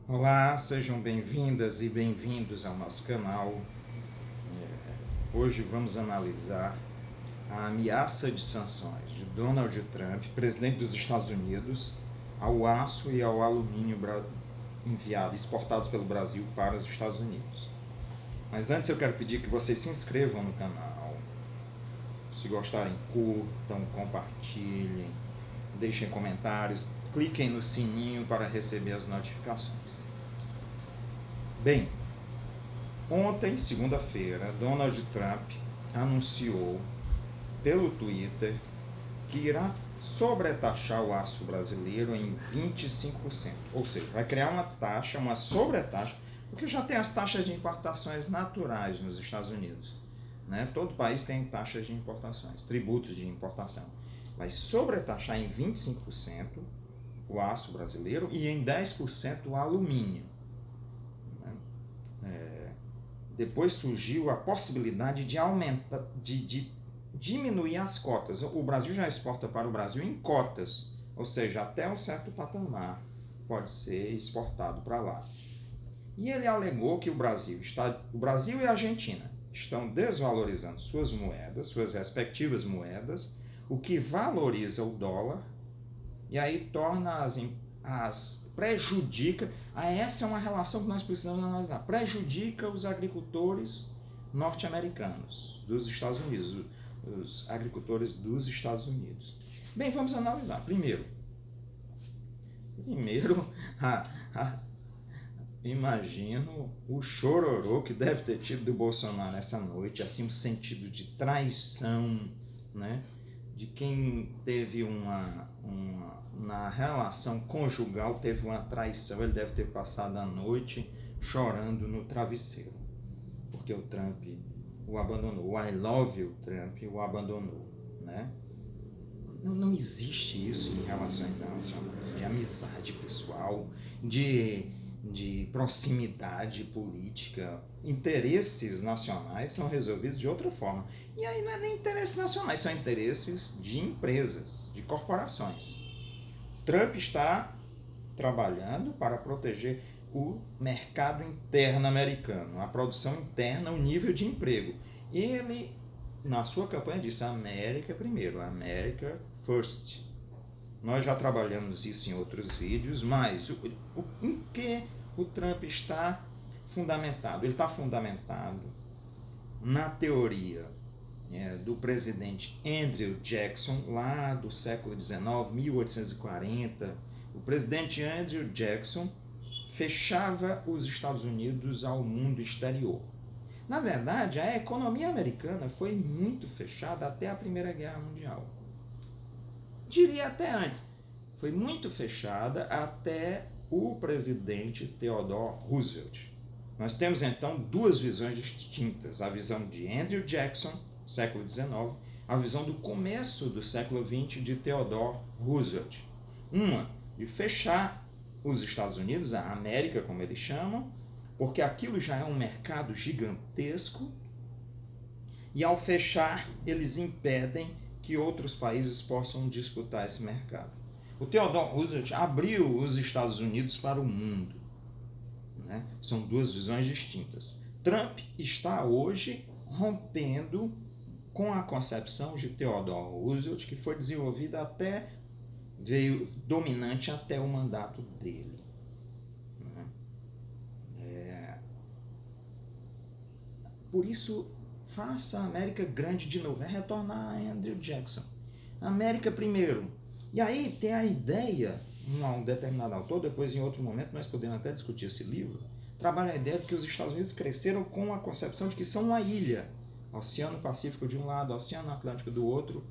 Olá, sejam bem-vindas e bem-vindos ao nosso canal. Hoje vamos analisar a ameaça de sanções de Donald Trump, presidente dos Estados Unidos, ao aço e ao alumínio exportados pelo Brasil para os Estados Unidos. Mas antes eu quero pedir que vocês se inscrevam no canal. Se gostarem, curtam, compartilhem, deixem comentários, cliquem no sininho para receber as notificações. Bem, ontem, segunda-feira, Donald Trump anunciou pelo Twitter que irá sobretaxar o aço brasileiro em 25%. Ou seja, vai criar uma taxa, uma sobretaxa, porque já tem as taxas de importações naturais nos Estados Unidos. Né? Todo país tem taxas de importações, tributos de importação. Vai sobretaxar em 25% o aço brasileiro e em 10% o alumínio. Depois surgiu a possibilidade de aumentar, de diminuir as cotas. O Brasil já exporta para o Brasil em cotas, ou seja, até um certo patamar pode ser exportado para lá. E ele alegou que o Brasil e a Argentina estão desvalorizando suas moedas, suas respectivas moedas, o que valoriza o dólar e aí torna prejudica. Essa é uma relação que nós precisamos analisar. Prejudica os agricultores norte-americanos, dos Estados Unidos, os agricultores dos Estados Unidos. Bem, vamos analisar. Primeiro imagino o chororô que deve ter tido do Bolsonaro essa noite, assim, um sentido de traição, né? De quem teve na relação conjugal teve uma traição. Ele deve ter passado a noite chorando no travesseiro, porque o Trump o abandonou. O I love you, Trump, o abandonou, né? Não existe isso em relações internacionais, de amizade pessoal, de proximidade política. Interesses nacionais são resolvidos de outra forma. E aí não é nem interesses nacionais, são interesses de empresas, de corporações. Trump está trabalhando para proteger o mercado interno americano, a produção interna, o nível de emprego. Ele, na sua campanha, disse América primeiro, America first. Nós já trabalhamos isso em outros vídeos, mas em que o Trump está fundamentado? Ele está fundamentado na teoria do presidente Andrew Jackson, lá do século XIX, 1840. O presidente Andrew Jackson fechava os Estados Unidos ao mundo exterior. Na verdade, a economia americana foi muito fechada até a Primeira Guerra Mundial. Diria até antes. Foi muito fechada até o presidente Theodore Roosevelt. Nós temos então duas visões distintas. A visão de Andrew Jackson, século XIX, a visão do começo do século XX de Theodore Roosevelt. Uma de fechar os Estados Unidos, a América como eles chamam, porque aquilo já é um mercado gigantesco, e ao fechar eles impedem que outros países possam disputar esse mercado. O Theodore Roosevelt abriu os Estados Unidos para o mundo. Né? São duas visões distintas. Trump está hoje rompendo com a concepção de Theodore Roosevelt, que foi desenvolvida veio dominante até o mandato dele. Por isso, faça a América grande de novo. É retornar a Andrew Jackson. América primeiro. E aí tem a ideia, um determinado autor, depois em outro momento nós podemos até discutir esse livro, trabalha a ideia de que os Estados Unidos cresceram com a concepção de que são uma ilha. Oceano Pacífico de um lado, Oceano Atlântico do outro.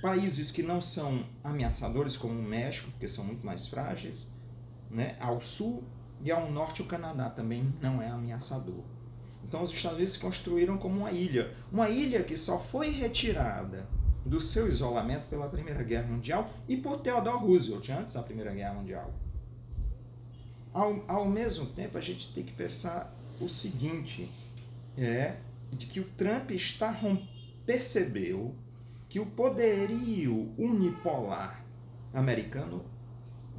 Países que não são ameaçadores, como o México, porque são muito mais frágeis, né? Ao sul e ao norte o Canadá também não é ameaçador. Então os Estados Unidos se construíram como uma ilha que só foi retirada do seu isolamento pela Primeira Guerra Mundial e por Theodore Roosevelt, antes da Primeira Guerra Mundial. Ao mesmo tempo, a gente tem que pensar o seguinte, de que o Trump percebeu que o poderio unipolar americano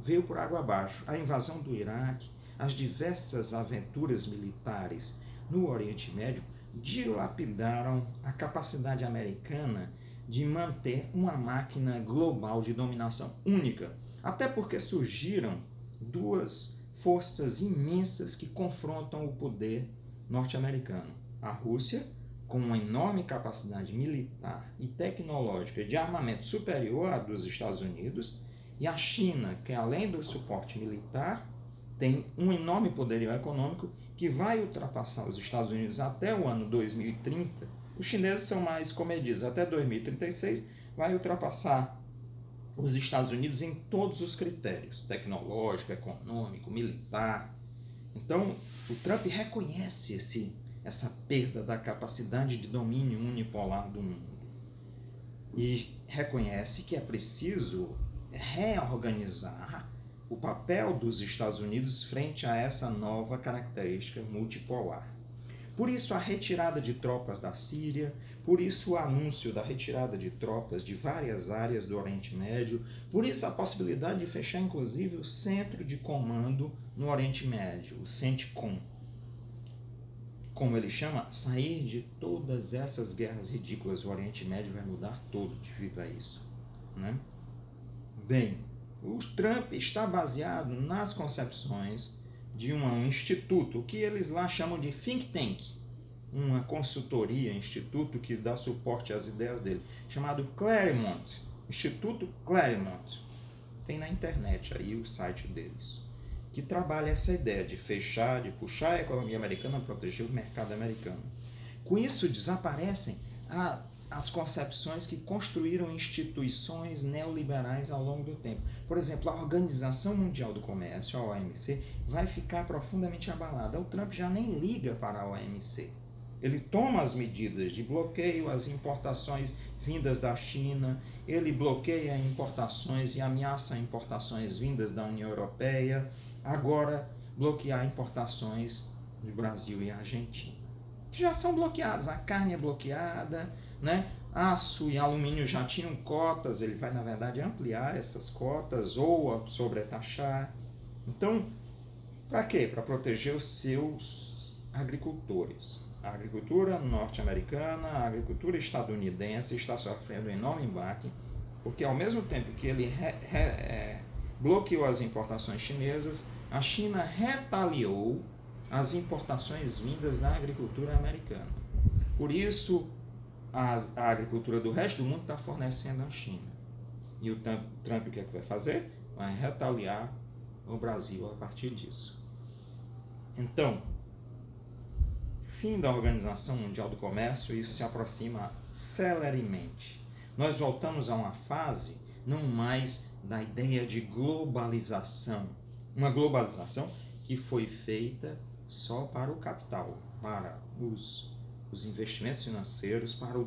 veio por água abaixo. A invasão do Iraque, as diversas aventuras militares no Oriente Médio dilapidaram a capacidade americana de manter uma máquina global de dominação única, até porque surgiram duas forças imensas que confrontam o poder norte-americano. A Rússia, com uma enorme capacidade militar e tecnológica de armamento superior à dos Estados Unidos, e a China, que além do suporte militar, tem um enorme poderio econômico que vai ultrapassar os Estados Unidos até o ano 2030. Os chineses são mais comedidos, até 2036 vai ultrapassar os Estados Unidos em todos os critérios, tecnológico, econômico, militar. Então, o Trump reconhece essa perda da capacidade de domínio unipolar do mundo e reconhece que é preciso reorganizar o papel dos Estados Unidos frente a essa nova característica multipolar. Por isso a retirada de tropas da Síria, por isso o anúncio da retirada de tropas de várias áreas do Oriente Médio, por isso a possibilidade de fechar inclusive o centro de comando no Oriente Médio, o CENTCOM. Como ele chama, sair de todas essas guerras ridículas. O Oriente Médio vai mudar todo devido a isso, né? Bem, o Trump está baseado nas concepções de um instituto, que eles lá chamam de think tank, uma consultoria, instituto que dá suporte às ideias dele, chamado Claremont, Instituto Claremont. Tem na internet aí o site deles, que trabalha essa ideia de fechar, de puxar a economia americana, proteger o mercado americano. Com isso desaparecem as concepções que construíram instituições neoliberais ao longo do tempo. Por exemplo, a Organização Mundial do Comércio, a OMC, vai ficar profundamente abalada. O Trump já nem liga para a OMC. Ele toma as medidas de bloqueio às importações vindas da China, ele bloqueia importações e ameaça importações vindas da União Europeia, agora bloquear importações do Brasil e Argentina, que já são bloqueadas. A carne é bloqueada, né? Aço e alumínio já tinham cotas, ele vai na verdade ampliar essas cotas ou sobretaxar. Então, para quê? Para proteger os seus agricultores. A agricultura norte-americana, a agricultura estadunidense está sofrendo um enorme embate, porque ao mesmo tempo que ele bloqueou as importações chinesas, a China retaliou as importações vindas da agricultura americana. Por isso, a agricultura do resto do mundo está fornecendo à China. E o Trump o que é que vai fazer? Vai retaliar o Brasil a partir disso. Então, fim da Organização Mundial do Comércio, isso se aproxima celeremente. Nós voltamos a uma fase não mais da ideia de globalização. Uma globalização que foi feita só para o capital, para os investimentos financeiros, para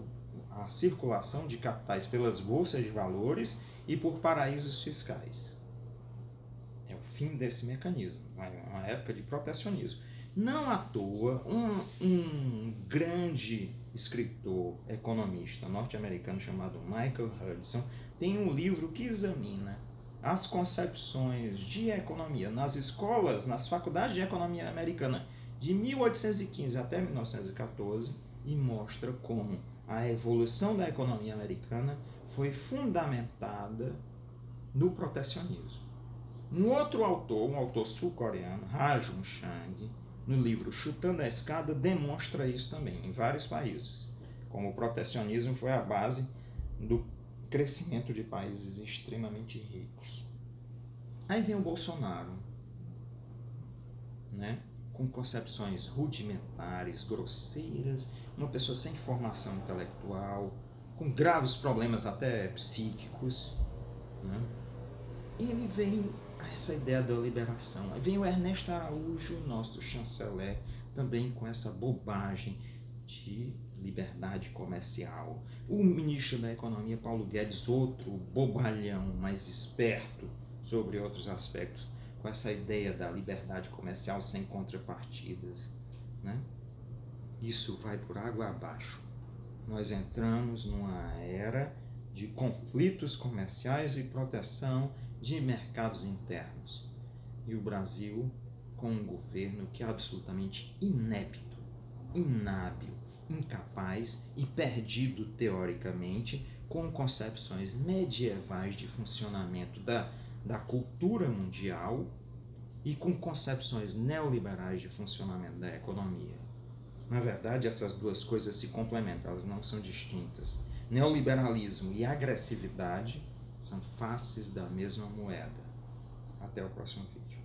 a circulação de capitais pelas bolsas de valores e por paraísos fiscais. É o fim desse mecanismo, uma época de protecionismo. Não à toa, um grande escritor, economista norte-americano chamado Michael Hudson tem um livro que examina as concepções de economia nas escolas, nas faculdades de economia americana de 1815 até 1914 e mostra como a evolução da economia americana foi fundamentada no protecionismo. Um outro autor, um autor sul-coreano, Ha-Joon Chang, no livro Chutando a Escada, demonstra isso também em vários países, como o protecionismo foi a base do crescimento de países extremamente ricos. Aí vem o Bolsonaro, né? Com concepções rudimentares, grosseiras, uma pessoa sem formação intelectual, com graves problemas até psíquicos, né? E ele vem a essa ideia da liberação. Aí vem o Ernesto Araújo, nosso chanceler, também com essa bobagem de liberdade comercial. O ministro da Economia, Paulo Guedes, outro bobalhão, mais esperto sobre outros aspectos, com essa ideia da liberdade comercial sem contrapartidas, né? Isso vai por água abaixo. Nós entramos numa era de conflitos comerciais e proteção de mercados internos. E o Brasil com um governo que é absolutamente inepto, inábil, incapaz e perdido teoricamente, com concepções medievais de funcionamento da cultura mundial e com concepções neoliberais de funcionamento da economia. Na verdade, essas duas coisas se complementam, elas não são distintas. Neoliberalismo e agressividade são faces da mesma moeda. Até o próximo vídeo.